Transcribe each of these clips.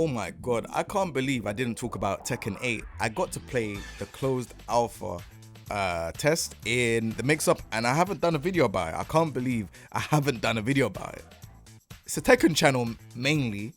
Oh my god, I can't believe I didn't talk about Tekken 8. I got to play the closed alpha test in the mix-up, and I haven't done a video about it. I can't believe I haven't done a video about it. It's a Tekken channel mainly,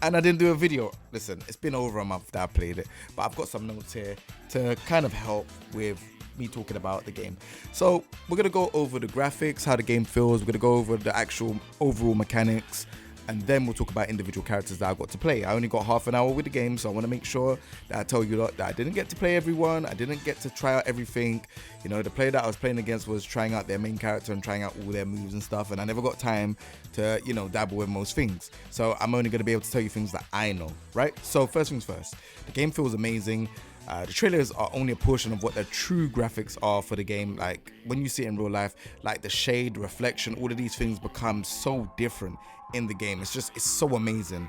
and I didn't do a video. Listen, it's been over a month that I played it, but I've got some notes here to kind of help with me talking about the game. So we're gonna go over the graphics, how the game feels. We're gonna go over the actual overall mechanics, and then we'll talk about individual characters that I got to play. I only got half an hour with the game, so I want to make sure that I tell you lot that I didn't get to play everyone. I didn't get to try out everything. You know, the player that I was playing against was trying out their main character and trying out all their moves and stuff, and I never got time to, you know, dabble with most things. So I'm only going to be able to tell you things that I know, right? So first things first, the game feels amazing. The trailers are only a portion of what the true graphics are for the game. Like when you see it in real life, like the shade, reflection, all of these things become so different in the game. It's so amazing.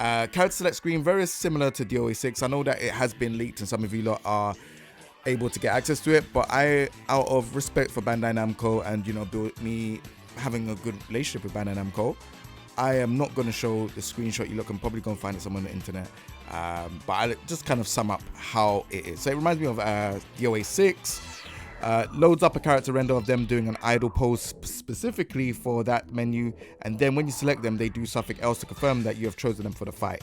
Character select screen, very similar to DOA 6. I know that it has been leaked and some of you lot are able to get access to it, but I, out of respect for Bandai Namco and, you know, me having a good relationship with Bandai Namco, I am not going to show the screenshot. You lot can probably go and find it somewhere on the internet. But I'll just kind of sum up how it is. So it reminds me of DOA 6. Loads up a character render of them doing an idle pose specifically for that menu, and then when you select them, they do something else to confirm that you have chosen them for the fight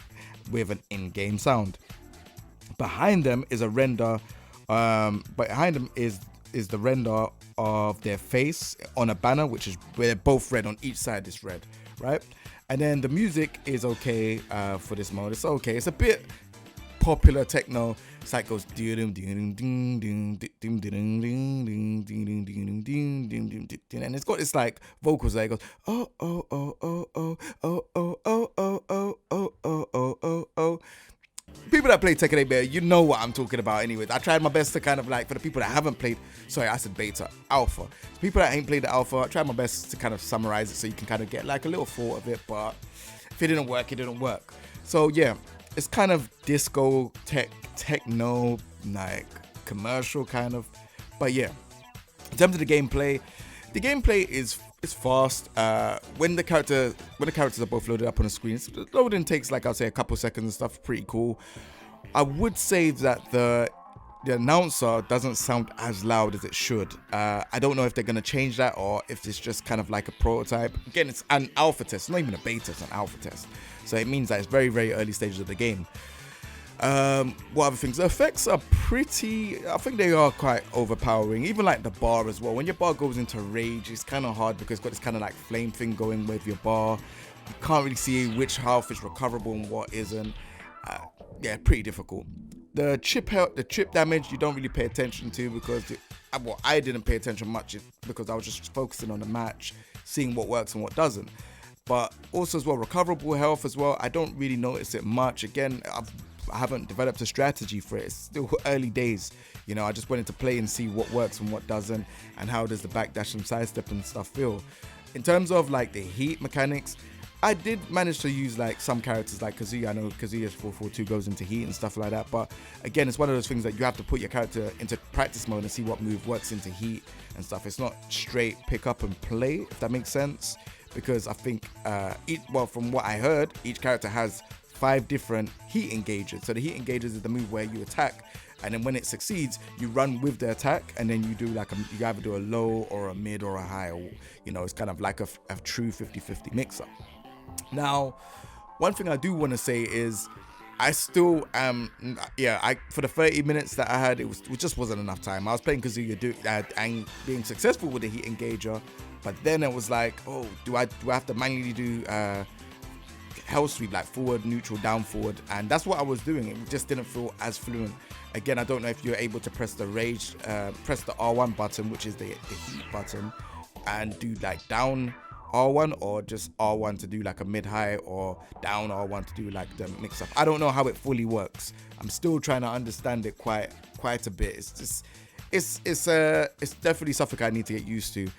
with an in-game sound. Behind them is a render. Behind them is the render of their face on a banner, which is where they're both red on each side. Is red, right? And then the music is okay for this mode. It's okay. It's a bit popular techno. It's like goes and it's got this like vocals there. It goes oh oh oh oh oh oh oh oh oh oh oh oh oh oh. People that play Tekken 8 better, you know what I'm talking about anyways. I tried my best to kind of like, for the people that haven't played, sorry, I said beta, alpha. So people that ain't played the alpha, I tried my best to kind of summarize it so you can kind of get like a little thought of it, but if it didn't work, it didn't work. So yeah, it's kind of disco, techno, like commercial kind of, but yeah. In terms of the gameplay is fast. When the characters are both loaded up on the screen, the loading takes like I'll say a couple seconds and stuff. Pretty cool. I would say that the announcer doesn't sound as loud as it should. I don't know if they're gonna change that or if it's just kind of like a prototype. Again, it's an alpha test, not even a beta, it's an alpha test. So it means that it's very, very early stages of the game. What other things? The effects are pretty, I think they are quite overpowering. Even like the bar as well. When your bar goes into rage, it's kind of hard because it's got this kind of like flame thing going with your bar. You can't really see which health is recoverable and what isn't. Yeah, pretty difficult. The chip damage you don't really pay attention to because I didn't pay attention much because I was just focusing on the match, seeing what works and what doesn't. But also as well, recoverable health as well, I don't really notice it much. Again, I haven't developed a strategy for it. It's still early days. You know, I just wanted to play and see what works and what doesn't, and how does the backdash and sidestep and stuff feel. In terms of like the heat mechanics, I did manage to use like some characters like Kazuya. I know Kazuya's 442 goes into heat and stuff like that, but again, it's one of those things that you have to put your character into practice mode and see what move works into heat and stuff. It's not straight pick up and play, if that makes sense, because I think from what I heard, each character has 5 different heat engagers. So the heat engagers is the move where you attack, and then when it succeeds, you run with the attack, and then you do like you either do a low or a mid or a high, or you know, it's kind of like a true 50-50 mix-up. Now, one thing I do want to say is I still am, for the 30 minutes that I had, it just wasn't enough time. I was playing Kazuya and being successful with the heat engager, but then it was like, oh, do I have to manually do hell sweep, like forward, neutral, down, forward, and that's what I was doing. It just didn't feel as fluent. Again, I don't know if you're able to press the press the R1 button, which is the heat button, and do like down R1 or just R1 to do like a mid-high, or down R1 to do like the mix-up. I don't know how it fully works. I'm still trying to understand it quite a bit. It's definitely something I need to get used to.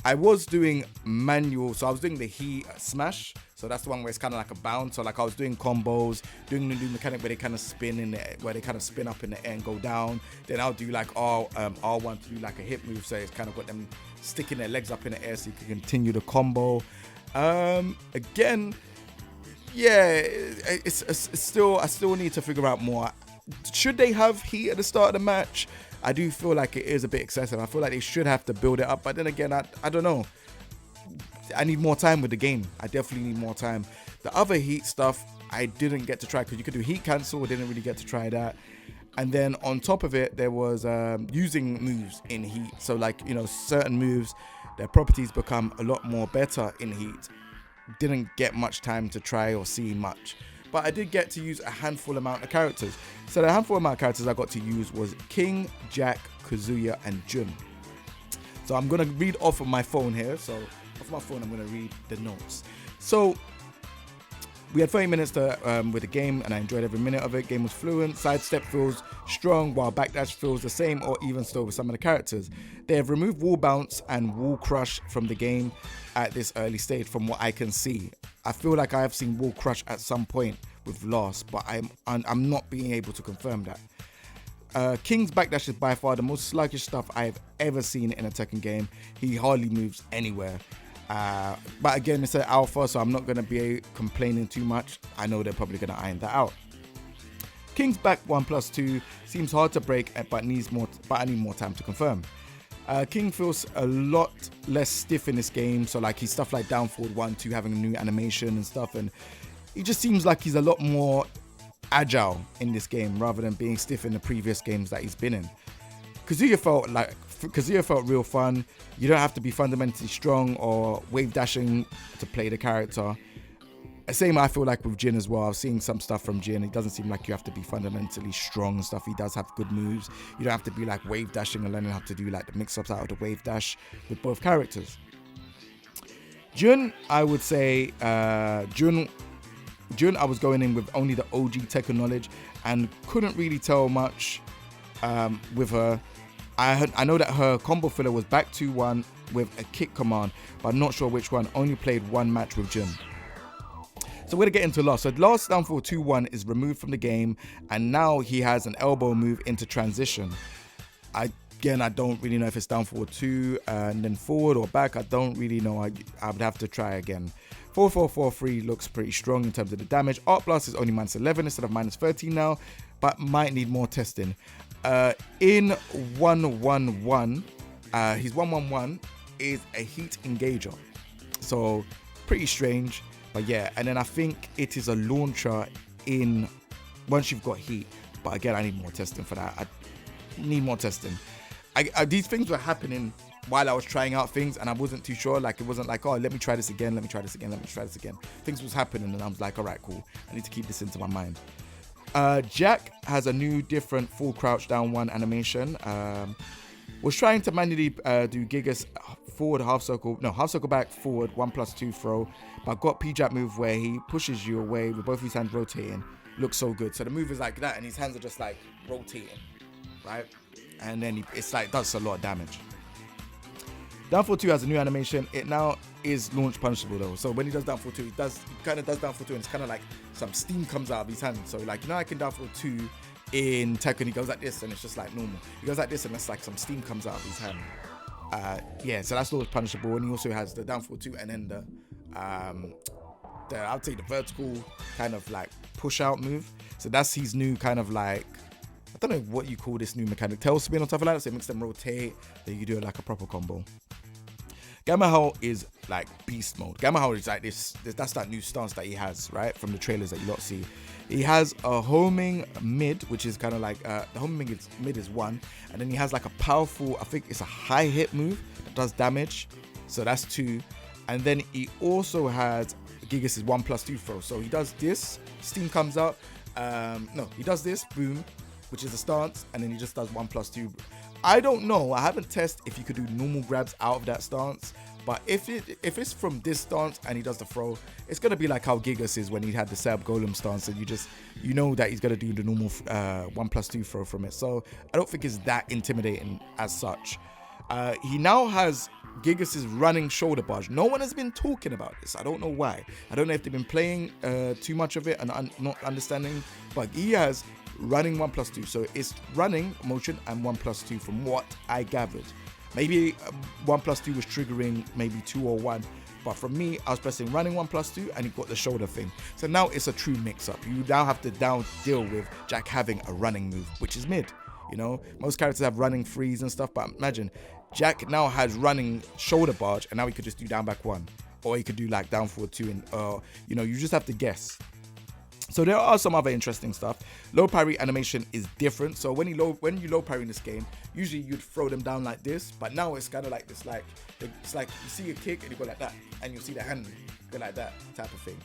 I was doing manual, so I was doing the heat smash. So that's the one where it's kind of like a bounce. So like I was doing combos, doing the new mechanic where they kind of spin in the, where they kind of spin up in the air and go down. Then I'll do like R1 to do like a hip move. So it's kind of got them sticking their legs up in the air so you can continue the combo. Again, yeah, it's still, I still need to figure out more. Should they have heat at the start of the match? I do feel like it is a bit excessive. I feel like they should have to build it up, but then again, I don't know. I need more time with the game. I definitely need more time. The other heat stuff I didn't get to try because you could do heat cancel. I didn't really get to try that. And then on top of it, there was using moves in heat. So like, you know, certain moves, their properties become a lot more better in heat. Didn't get much time to try or see much. But I did get to use a handful amount of characters. So the handful amount of characters I got to use was King, Jack, Kazuya, and Jun. So I'm going to read off of my phone here. So off my phone, I'm going to read the notes. So we had 30 minutes with the game, and I enjoyed every minute of it. Game was fluent. Sidestep feels strong, while backdash feels the same or even still with some of the characters. They have removed wall bounce and wall crush from the game at this early stage, from what I can see. I feel like I have seen wall crush at some point with Lost, but I'm not being able to confirm that. King's backdash is by far the most sluggish stuff I have ever seen in a Tekken game. He hardly moves anywhere. But again, it's an alpha, so I'm not going to be complaining too much. I know they're probably going to iron that out. King's back 1+2 seems hard to break, but I need more time to confirm. King feels a lot less stiff in this game, so like he's stuff like down forward 1-2 having a new animation and stuff, and he just seems like he's a lot more agile in this game rather than being stiff in the previous games that he's been in. Kazuya felt real fun. You don't have to be fundamentally strong or wave dashing to play the character. Same, I feel like with Jin as well. I've seen some stuff from Jin. It doesn't seem like you have to be fundamentally strong and stuff. He does have good moves. You don't have to be like wave dashing and learning how to do like the mix-ups out of the wave dash with both characters. Jun, I would say, Jun, I was going in with only the OG Tekken knowledge and couldn't really tell much with her. I know that her combo filler was back 2-1 with a kick command, but I'm not sure which one. Only played one match with Jin. So we're going to get into Lost. So Lost down for 2-1 is removed from the game, and now he has an elbow move into transition. I don't really know if it's down forward 2 and then forward or back. I don't really know. I would have to try again. 4-4-4-3 looks pretty strong in terms of the damage. Art Blast is only -11 instead of -13 now, but might need more testing. In 1-1-1, his 1-1-1 is a heat engager. So pretty strange, but yeah. And then I think it is a launcher in once you've got heat. But again, I need more testing for that. I need more testing. These things were happening while I was trying out things, and I wasn't too sure. Like, it wasn't like, oh, let me try this again, let me try this again, let me try this again. Things was happening, and I was like, all right, cool. I need to keep this into my mind. Jack has a new different full crouch down 1 animation. Was trying to manually do Gigas forward half circle back forward 1+2 throw, but got P-Jab move where he pushes you away with both his hands rotating. Looks so good. So the move is like that, and his hands are just like rotating, right? And then it's like does a lot of damage. Downfall 2 has a new animation. It now is launch punishable though. So when he does Downfall 2, he kind of does Downfall 2, and it's kind of like some steam comes out of his hand. So like, you know, I can Downfall 2 in Tekken, he goes like this, and it's just like normal. He goes like this, and it's like some steam comes out of his hand. Yeah, so that's launch punishable. And he also has the Downfall 2, and then the I'll take the vertical kind of like push out move. So that's his new kind of like, I don't know what you call this new mechanic, tail spin or something like that. So it makes them rotate, then you do it like a proper combo. Gamma Hell is like beast mode. Gamma Hell is like this that's that new stance that he has, right? From the trailers that you lot see. He has a homing mid, which is kind of like, the homing mid is 1. And then he has like a powerful, I think it's a high hit move that does damage. So that's 2. And then he also has Gigas' 1+2 throw. So he does this, steam comes out. No, he does this, boom, which is a stance. And then he just does 1+2. I don't know. I haven't tested if you could do normal grabs out of that stance. But if it's from this stance and he does the throw, it's going to be like how Gigas is when he had the Seb Golem stance, and you know that he's going to do the normal 1+2 throw from it. So I don't think it's that intimidating as such. He now has Gigas' running shoulder barge. No one has been talking about this. I don't know why. I don't know if they've been playing too much of it and not understanding, but he has running 1+2. So it's running motion and 1+2 from what I gathered. Maybe 1+2 was triggering maybe 2 or 1, But for me, I was pressing running 1+2 and he got the shoulder thing. So now it's a true mix-up. You now have to deal with Jack having a running move, which is mid. You know, most characters have running freeze and stuff, but imagine Jack now has running shoulder barge, and now he could just do down back 1, or he could do like down forward 2, and you know, you just have to guess. So there are some other interesting stuff. Low parry animation is different. So when you low parry in this game, usually you'd throw them down like this, but now it's kind of like this, like it's like you see a kick and you go like that, and you see the hand go like that type of thing.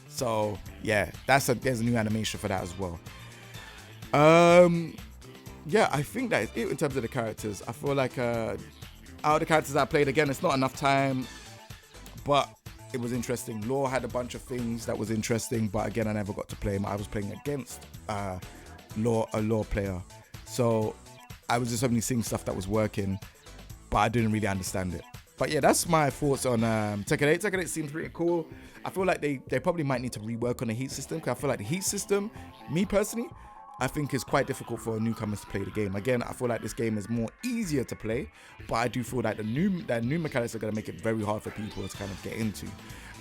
So yeah, there's a new animation for that as well. Yeah, I think that is it in terms of the characters. I feel like out of the characters I played, again, it's not enough time, but it was interesting. Law had a bunch of things that was interesting, but again, I never got to play him. I was playing against a Law player, so I was just only seeing stuff that was working, but I didn't really understand it. But yeah, that's my thoughts on Tekken 8. Tekken 8 seems pretty cool. I feel like they probably might need to rework on the heat system, because I feel like the heat system, me personally, I think is quite difficult for newcomers to play the game. Again, I feel like this game is more easier to play, but I do feel like the new mechanics are going to make it very hard for people to kind of get into.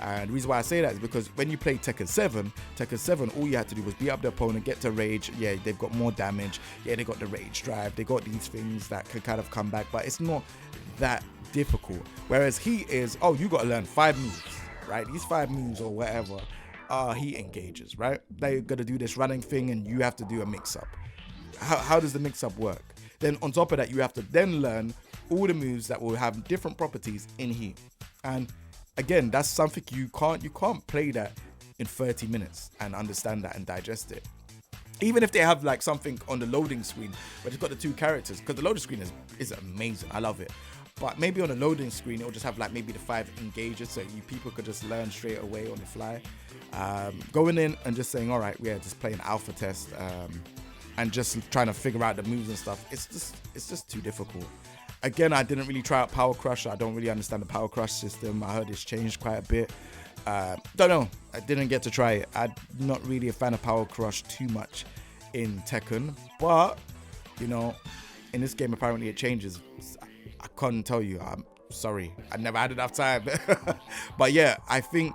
And the reason why I say that is because when you play Tekken 7, all you had to do was beat up the opponent, get to rage. Yeah, they've got more damage. Yeah, they got the rage drive. They got these things that can kind of come back, but it's not that difficult. Whereas Heat is, oh, you got to learn 5 moves, right? These 5 moves or whatever are Heat engages, right? They're going to do this running thing and you have to do a mix-up. How does the mix-up work? Then on top of that, you have to then learn all the moves that will have different properties in Heat. And again, that's something you can't play that in 30 minutes and understand that and digest it. Even if they have like something on the loading screen where it's got the 2 characters, because the loading screen is amazing. I love it. But maybe on the loading screen, it'll just have like maybe the 5 engages, so people could just learn straight away on the fly. Going in and just saying, all right, yeah, just play an alpha test and just trying to figure out the moves and stuff. It's just too difficult. Again, I didn't really try out Power Crush. I don't really understand the Power Crush system. I heard it's changed quite a bit. Don't know. I didn't get to try it. I'm not really a fan of Power Crush too much in Tekken, but you know, in this game apparently it changes. I can't tell you. I'm sorry. I never had enough time. But yeah, I think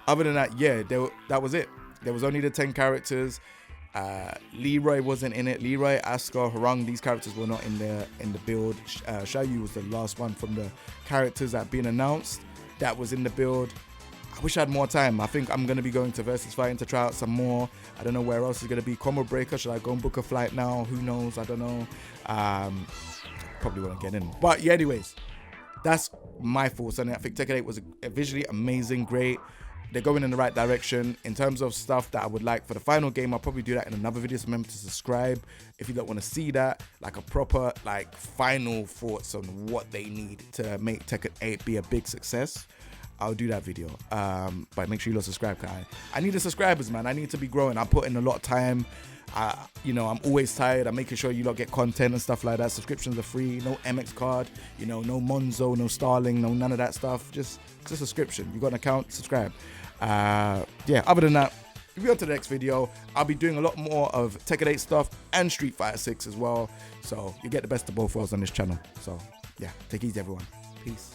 other than that, yeah, that was it. There was only the 10 characters. Leroy wasn't in it. Leroy, Asuka, Hwoarang, these characters were not in the build. Xiaoyu was the last one from the characters that had been announced that was in the build. I wish I had more time. I think I'm going to be going to Versus Fighting to try out some more. I don't know where else is going to be. Combo Breaker, should I go and book a flight now? Who knows? I don't know. Probably won't get in. But yeah, anyways, that's my thoughts on it. I think Tekken 8 was visually amazing, great. They're going in the right direction. In terms of stuff that I would like for the final game, I'll probably do that in another video, so remember to subscribe if you don't want to see that, like a proper like final thoughts on what they need to make Tekken 8 be a big success. I'll do that video, but make sure you subscribe, guys. I need the subscribers, man. I need to be growing. I'm putting a lot of time. You know, I'm always tired. I'm making sure you lot get content and stuff like that. Subscriptions are free. No MX card. You know, no Monzo, no Starling, no none of that stuff. Just a subscription. You got an account, subscribe. Yeah. Other than that, if we go on to the next video, I'll be doing a lot more of Tekken 8 stuff and Street Fighter 6 as well. So you get the best of both worlds on this channel. So yeah, take it easy, everyone. Peace.